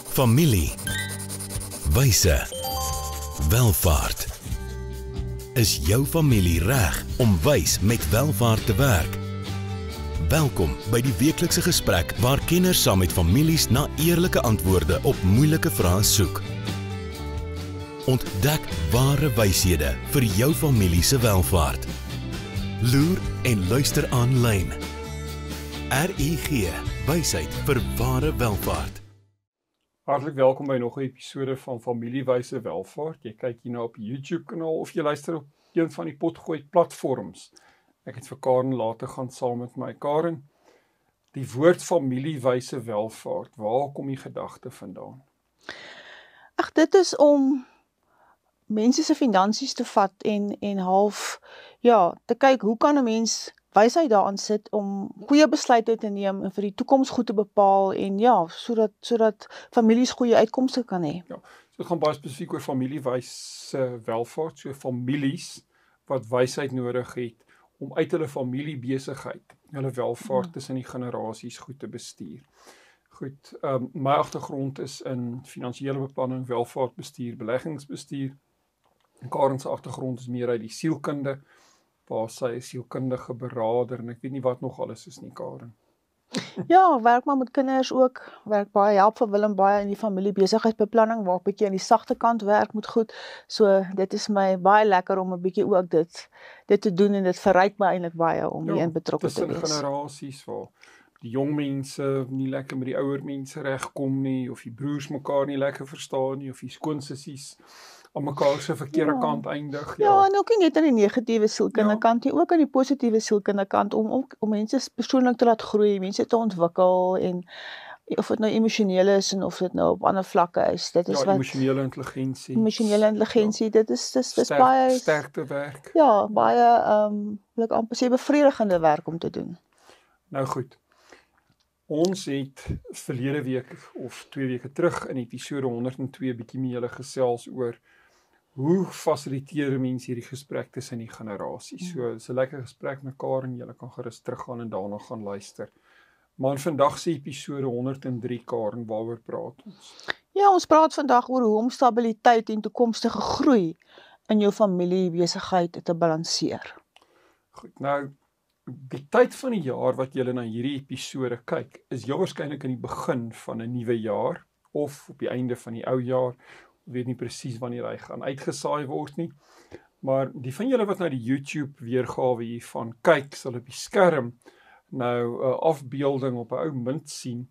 Familie, wyse, welvaart. Is jou familie reg om wys met welvaart te werk? Welkom by die weeklikse gesprek waar kenners saam met families na eerlike antwoorde op moeilike vrae soek. Ontdek ware wyshede vir jou familie se welvaart. Loer en luister aanlyn. RUG, wysheid vir ware welvaart. Hartlik welkom by nog 'n episode van Familiewyse Welvaart. Jy kyk hier nou op die YouTube kanaal of jy luister op een van die potgooi platforms. Ek het vir Karen later gaan saam met my. Karen, die woord familiewyse welvaart, waar kom die gedagte vandaan? Ag, dit is om mense se finansies te vat en half te kyk hoe kan 'n mens wysheid daarin sit om goeie besluite te neem en vir die toekoms goed te bepaal en sodat families goeie uitkomste kan hê. Ja, so dit gaan baie spesifiek oor familiewyse welvaart, so families wat wysheid nodig het om uit hulle familiebesigheid, hulle welvaart tussen die generasies goed te bestuur. Goed, my agtergrond is in finansiële beplanning, welvaartbestuur, beleggingsbestuur. Karen se agtergrond is meer uit die sielkunde, waar sy 'n sielkundige beraader en ek weet nie wat nog alles is nie, Karen. Ja, werk maar met kinders ook, werk baie, help vir Willem baie in die familiebesigheidsbeplanning, waar 'n bietjie aan die sagte kant werk moet goed. So dit is my baie lekker om 'n bietjie ook dit te doen en dit verryk my eintlik baie om hierin betrokke te wees. Tussen generasies waar die jong mense nie lekker met die ouer mense regkom nie, of die broers mekaar nie lekker verstaan nie, of die skoonsissies aan mekaar se verkeerde kant eindig. Ja, en ook nie net aan die negatiewe sielkundige kant nie, ook aan die positiewe sielkundige kant om mense persoonlik te laat groei, mense te ontwikkel en of dit nou emosioneel is en of dit nou op ander vlakke is. Dit is wat emosionele intelligensie. Emosionele intelligensie, dit is baie sterkte werk. Ja, baie wil ek amper sê bevredigende werk om te doen. Nou goed. Ons het verlede week of 2 weke terug in episode 102 bietjie met julle gesels oor hoe fasiliteer mense hierdie gesprek tussen die generasies. So, dis 'n lekker gesprek met Karen, julle kan gerus teruggaan en daarna gaan luister. Maar in vandag se episode 103, Karen, waaroor praat ons? Ja, ons praat vandag oor hoe om stabiliteit en toekomstige groei in jou familiebesigheid te balanseer. Goed, nou die tyd van die jaar wat julle na hierdie episode kyk, is jou waarskynlik in die begin van 'n nuwe jaar of op die einde van die ou jaar. Ek weet nie presies wanneer hy gaan uitgesaai word nie. Maar die van julle wat na die YouTube weergawe hiervan kyk, sal op die skerm nou 'n afbeelding op 'n ou munt sien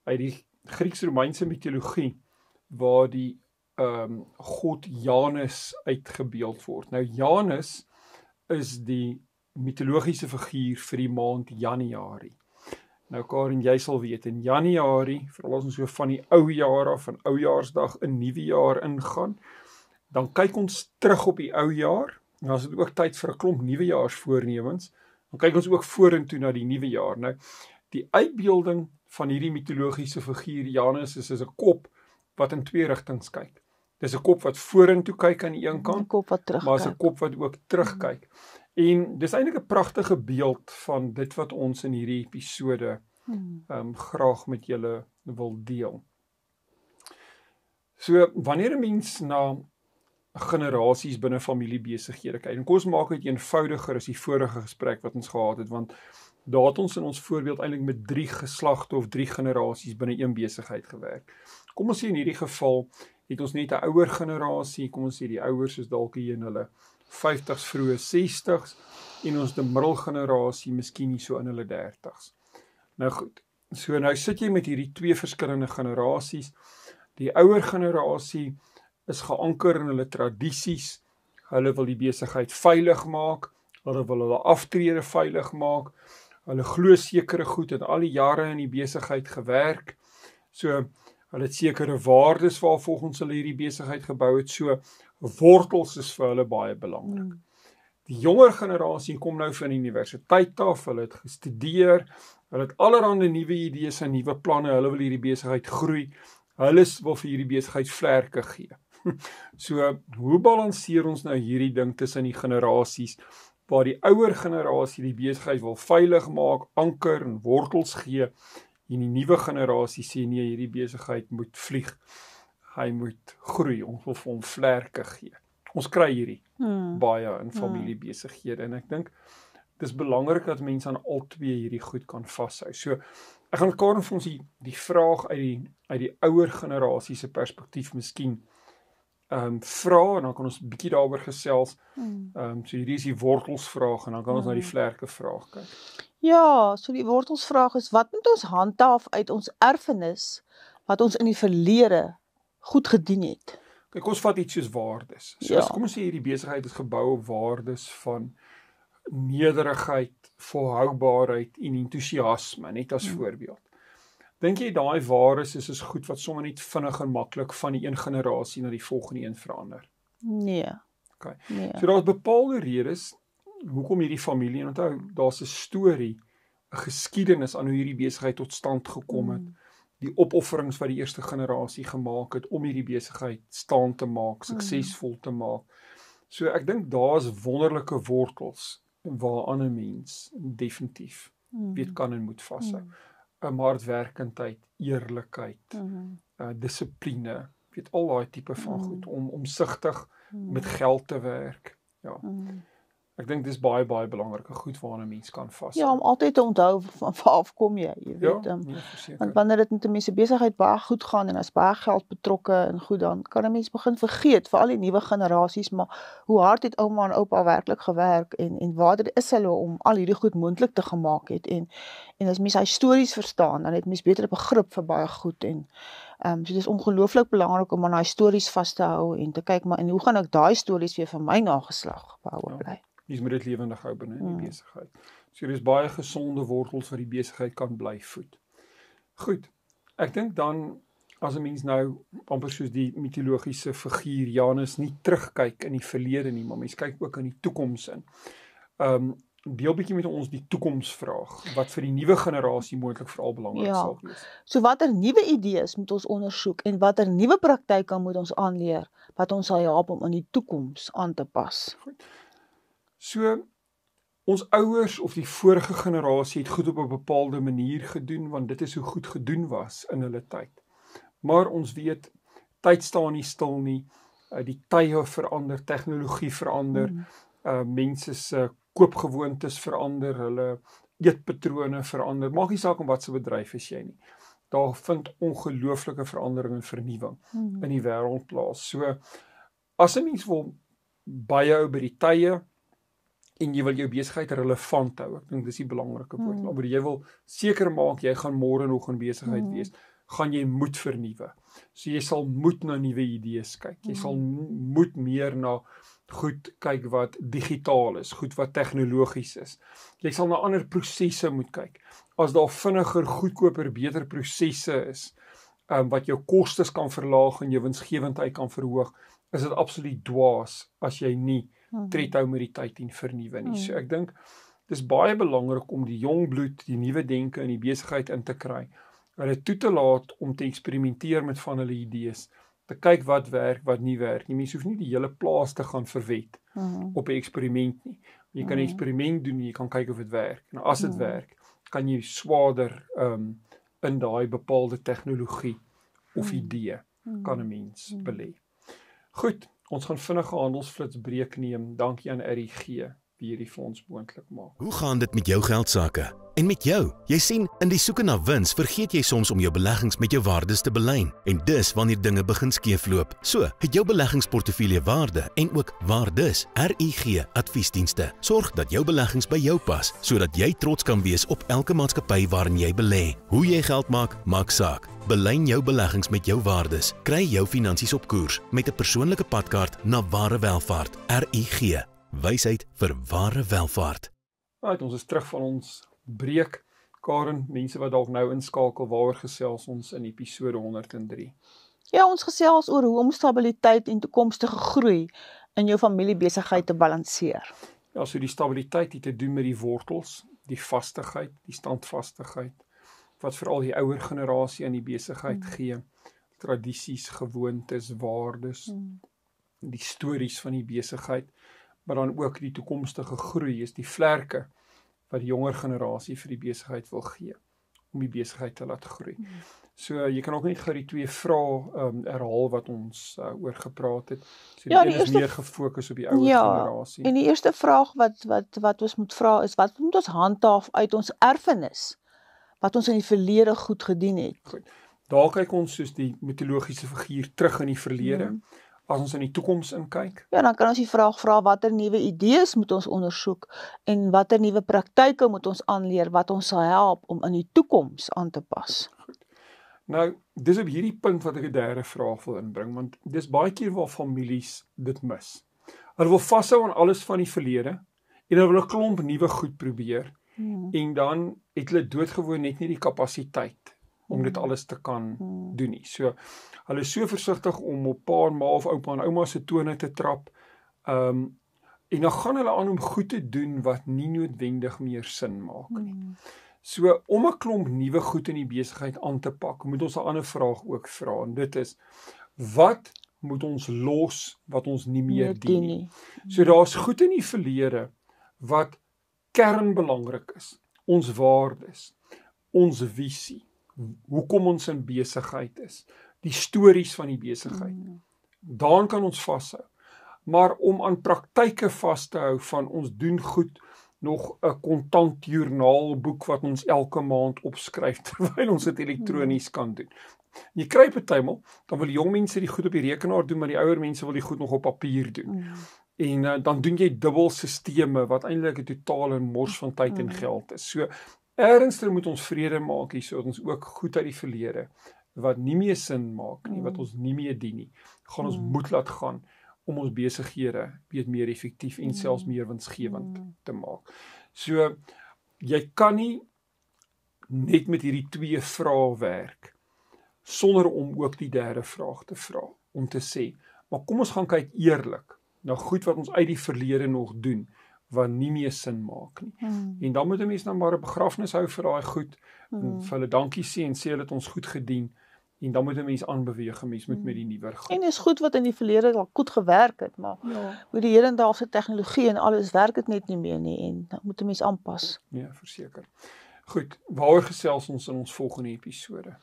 uit die Grieks-Romeinse mitologie waar die god Janus uitgebeeld word. Nou Janus is die mitologiese figuur vir die maand Januarie. Nou Karen, jy sal weet, in Januarie, veral as ons so van die ou jaar af, van oujaarsdag, 'n nuwe jaar ingaan, dan kyk ons terug op die ou jaar, en dan is dit ook tyd vir 'n klomp nuwejaarsvoornemens, dan kyk ons ook vorentoe na die nuwe jaar. Nou, die uitbeelding van hierdie mitologiese figuur Janus is 'n kop wat in 2 rigtings kyk. Dis 'n kop wat vorentoe kyk aan die een kant, maar is 'n kop wat ook terugkyk. En dis eintlik 'n pragtige beeld van dit wat ons in hierdie episode graag met julle wil deel. So, wanneer 'n mens na generasies binne familiebesighede kyk, en kom ons maak dit eenvoudiger as die vorige gesprek wat ons gehad het, want daar het ons in ons voorbeeld eintlik met 3 geslagte of 3 generasies binne een besigheid gewerk. Kom ons sê in hierdie geval het ons net 'n ouer generasie, kom ons sê die ouers is dalk hier in hulle 50s, vroeë 60s, en ons die middelgenerasie miskien nie so in hulle 30s. Nou goed, so nou sit jy met hierdie 2 verskillende generasies. Die ouer generasie is geanker in hulle tradisies, hulle wil die besigheid veilig maak, hulle wil hulle aftrede veilig maak, hulle glo sekere goed en al die jare in die besigheid gewerk, so hulle het sekere waardes waarvolgens hulle hierdie besigheid gebou het, so wortels is vir hulle baie belangrik. Die jonger generasie kom nou van die universiteit af, hulle het gestudeer, hulle het allerhande nuwe idees en nuwe planne, hulle wil hierdie besigheid groei, hulle wil vir hierdie besigheid vlerke gee. So, hoe balanseer ons nou hierdie ding tussen die generasies, waar die ouer generasie die besigheid wil veilig maak, anker en wortels gee, En die nuwe generasie sê nee, hierdie besigheid moet vlieg. Hy moet groei, ons wil vir hom vlerke gee. Ons kry hierdie baie in familiebesighede en ek dink dis belangrik dat mense aan al twee hierdie goed kan vashou. So ek gaan Karen vir ons die vraag uit die ouer generasie se perspektief miskien vra en dan kan ons 'n bietjie daaroor gesels. So hierdie is die wortelsvraag en dan kan ons na die vlerke vraag kyk. Ja, so die wortelsvraag is, wat moet ons handhaaf uit ons erfenis wat ons in die verlede goed gedien het? Kyk, ons vat iets soos waardes. So kom ons sê hierdie besigheid is gebou op waardes van nederigheid, volhoubaarheid en entoesiasme, net as voorbeeld. Dink jy daai waardes is goed wat sommer net vinnig en maklik van die een generasie na die volgende een verander? Nee. Okay. Nee. So daar's bepaalde redes hoekom hierdie familie, en onthou, daar's 'n storie, 'n geskiedenis aan hoe hierdie besigheid tot stand gekom het. Die opofferings wat die eerste generasie gemaak het om hierdie besigheid staan te maak, suksesvol te maak. So ek dink daar's wonderlike wortels waaraan 'n mens definitief weet kan en moet vashou. 'n hardwerkendheid, eerlikheid, dissipline, weet al daai tipe van goed om omsigtig met geld te werk. Ja. Ek dink dis baie belangrike goed waaraan 'n mens kan vashou. Ja, om altyd te onthou van waar kom jy weet. Want wanneer dit met 'n mens se besigheid baie goed gaan en as baie geld betrokke en goed, dan kan 'n mens begin vergeet vir al die nuwe generasies, maar hoe hard het ouma en oupa werklik gewerk en waar is hulle om al hierdie goed moontlik te gemaak het en as mens hy stories verstaan, dan het mens beter begrip vir baie goed en so dit is ongelooflik belangrik om aan daai stories vas te hou en te kyk maar en hoe gaan ek daai stories weer vir my nageslag behou bly. Mens moet dit lewendig hou binne in die besigheid. So dis baie gesonde wortels wat die besigheid kan bly voed. Goed. Ek dink dan as 'n mens nou amper soos die mitologiese figuur Janus nie terugkyk in die verlede nie, maar mens kyk ook in die toekoms in. Deel bietjie met ons die toekomsvraag wat vir die nuwe generasie moontlik veral belangrik sal wees. So watter nuwe idees moet ons ondersoek en watter nuwe praktyke moet ons aanleer wat ons sal help om in die toekoms aan te pas? Goed. So, ons ouers of die vorige generasie het goed op 'n bepaalde manier gedoen, want dit is hoe goed gedoen was in hulle tyd. Maar ons weet, tyd staan nie stil nie, die tye verander, tegnologie verander, mense se koopgewoontes verander, hulle eetpatrone verander, maak nie saak om wat se bedryf is jy nie. Daar vind ongelooflike verandering en vernuwing in die wêreld plaas. So, as 'n mens wil byhou by die tye, en jy wil jou besigheid relevant hou, ek dink dis die belangrike woord, maar jy wil seker maak, jy gaan môre nog in besigheid wees, gaan jy moet vernuwe. So jy sal moet na nuwe idees kyk, jy sal moet meer na goed kyk wat digitaal is, goed wat tegnologies is. Jy sal na ander prosesse moet kyk. As daar vinniger, goedkoper, beter prosesse is, wat jou kostes kan verlaag en jou winsgewendheid kan verhoog, is dit absoluut dwaas as jy nie tred hou met die tyd en vernuwe nie. So ek dink dis baie belangrik om die jong bloed, die nuwe denke in die besigheid in te kry, hulle toe te laat om te eksperimenteer met van hulle idees, te kyk wat werk, wat nie werk nie. Mens hoef nie die hele plaas te gaan verwet op 'n eksperiment nie. Jy kan 'n eksperiment doen en jy kan kyk of dit werk. En as dit werk, kan jy swaarder in daai bepaalde tegnologie of idee kan 'n mens belê. Goed, ons gaan vinnige handelsflitsbreek neem. Dankie aan RIG wie hierdie vir ons moontlik maak. Hoe gaan dit met jou geldsaake? En met jou? Jy sien, in die soeke na wins vergeet jy soms om jou beleggings met jou waardes te belyn. En dis wanneer dinge begin skeefloop. So, het jou beleggingsportefeulje waarde en ook waardes. RIG Adviesdienste sorg dat jou beleggings by jou pas, sodat jy trots kan wees op elke maatskappy waarin jy belê. Hoe jy geld maak, maak saak. Belyn jou beleggings met jou waardes. Kry jou finansies op koers met 'n persoonlike padkaart na ware welvaart. RIG. Wysheid vir ware welvaart. Right, ons is terug van ons breek. Karen, mense wat dalk nou inskakel, waaroor gesels ons in episode 103? Ja, ons gesels oor hoe om stabiliteit en toekomstige groei in jou familiebesigheid te balanseer. Ja, so die stabiliteit het te doen met die wortels, die vastigheid, die standvastigheid, wat veral die ouer generasie aan die besigheid gee, tradisies, gewoontes, waardes, die stories van die besigheid, maar dan ook die toekomstige groei is die vlerke wat die jonger generasie vir die besigheid wil gee. om die besigheid te laat groei. So jy kan ook net gou die 2 vrae herhaal wat ons oor gepraat het. So die een is meer gefokus op die ouer generasie. En die eerste vraag wat ons moet vra is, wat moet ons handhaaf uit ons erfenis wat ons in die verlede goed gedien het? Goed. Daar kyk ons soos die mitologiese figuur terug in die verlede. As ons in die toekoms inkyk. Ja, dan kan ons die vraag vra, watter nuwe idees moet ons ondersoek en watter nuwe praktyke moet ons aanleer wat ons sal help om in die toekoms aan te pas. Goed. Nou, dis op hierdie punt wat ek 'n derde vraag wil inbring, want dis baie keer waar families dit mis. Hulle wil vashou aan alles van die verlede en hulle wil 'n klomp nuwe goed probeer en dan het hulle doodgewoon net nie die kapasiteit om dit alles te kan doen nie. So, hulle is so versigtig om op pa en ma of oupa en ouma se tone te trap, en dan gaan hulle aan om goed te doen wat nie noodwendig meer sin maak nie. So, om 'n klomp nuwe goed in die besigheid aan te pak, moet ons 'n ander vraag ook vra, en dit is, wat moet ons los wat ons nie meer dien nie? So, daar's goed in die verlede wat kernbelangrik is, ons waardes, ons visie, hoekom ons in besigheid is, die stories van die besigheid. Daaraan kan ons vashou. Maar om aan praktyke vas te hou van ons doen goed, nog 'n kontant joernaalboek wat ons elke maand opskryf terwyl ons dit elektronies kan doen. Jy kry partymal, dan wil jong mense die goed op die rekenaar doen, maar die ouer mense wil die goed nog op papier doen. En dan doen jy dubbel sisteme wat eintlik 'n totale mors van tyd en geld is. So ergens moet ons vrede maak hier, sodat ons ook goed uit die verlede wat nie meer sin maak nie, wat ons nie meer dien nie, gaan ons moed laat gaan om ons besighede meer effektief en selfs meer winsgewend te maak. So, jy kan nie net met hierdie 2 vrae werk, sonder om ook die derde vraag te vra, om te sê, maar kom ons gaan kyk eerlik, na goed wat ons uit die verlede nog doen, wat nie meer sin maak nie. En dan moet 'n mens nou maar 'n begrafnis hou vir daai goed, en vir hulle dankie sê en sê hulle het ons goed gedien, en dan moet 'n mens aanbeweeg, 'n mens moet met die nuwer gaan. En is goed wat in die verlede al goed gewerk het, maar met die hedendaagse tegnologie en alles werk dit net nie meer nie, en dan moet 'n mens aanpas. Ja, verseker. Goed, waaroor gesels ons in ons volgende episode?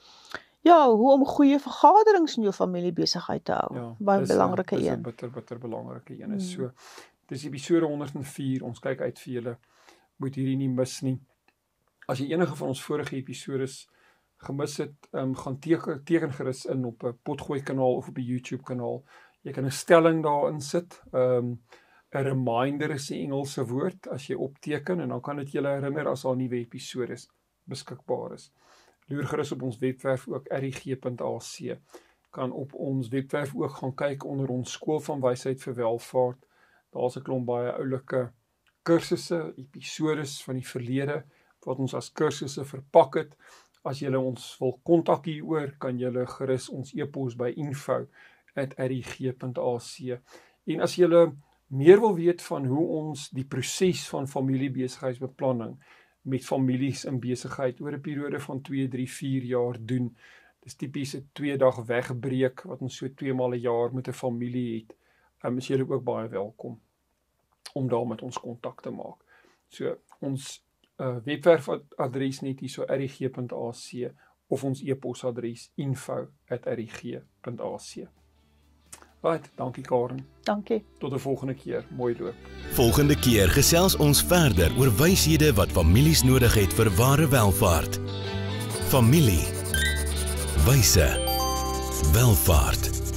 Ja, hoe om goeie vergaderings in jou familie besigheid te hou. Ja, baie belangrike een. een. Dis 'n bitter belangrike een. So, dis episode 104, ons kyk uit vir julle, moet hierdie nie mis nie. As jy enige van ons vorige episodes gemis het, gaan teken gerus in op 'n Potgooi kanaal of op 'n YouTube kanaal. Jy kan 'n stelling daarin sit. 'n reminder is die Engelse woord as jy opteken, en dan kan dit julle herinner as al nuwe episodes beskikbaar is. Loer gerus op ons webwerf ook rig.ac. Kan op ons webwerf ook gaan kyk onder ons skool van wysheid vir welvaart. Daar's 'n klomp baie oulike kursusse, episodes van die verlede wat ons as kursusse verpak het. As julle ons wil kontak hieroor, kan julle gerus ons e-pos by info@rig.ac. En as julle meer wil weet van hoe ons die proses van familiebesigheidsbeplanning met families in besigheid oor 'n periode van 2, 3, 4 jaar doen, dis tipies 'n 2-dag wegbreek wat ons so 2 maal 'n jaar met 'n familie het, is julle ook baie welkom om daar met ons kontak te maak. So ons webwerfadres net hier so rig.ac of ons e-posadres info@rig.ac. Right, dankie Karen. Dankie. Tot 'n volgende keer. Mooi loop. Volgende keer gesels ons verder oor wyshede wat families nodig het vir ware welvaart. Familie. Wyse. Welvaart.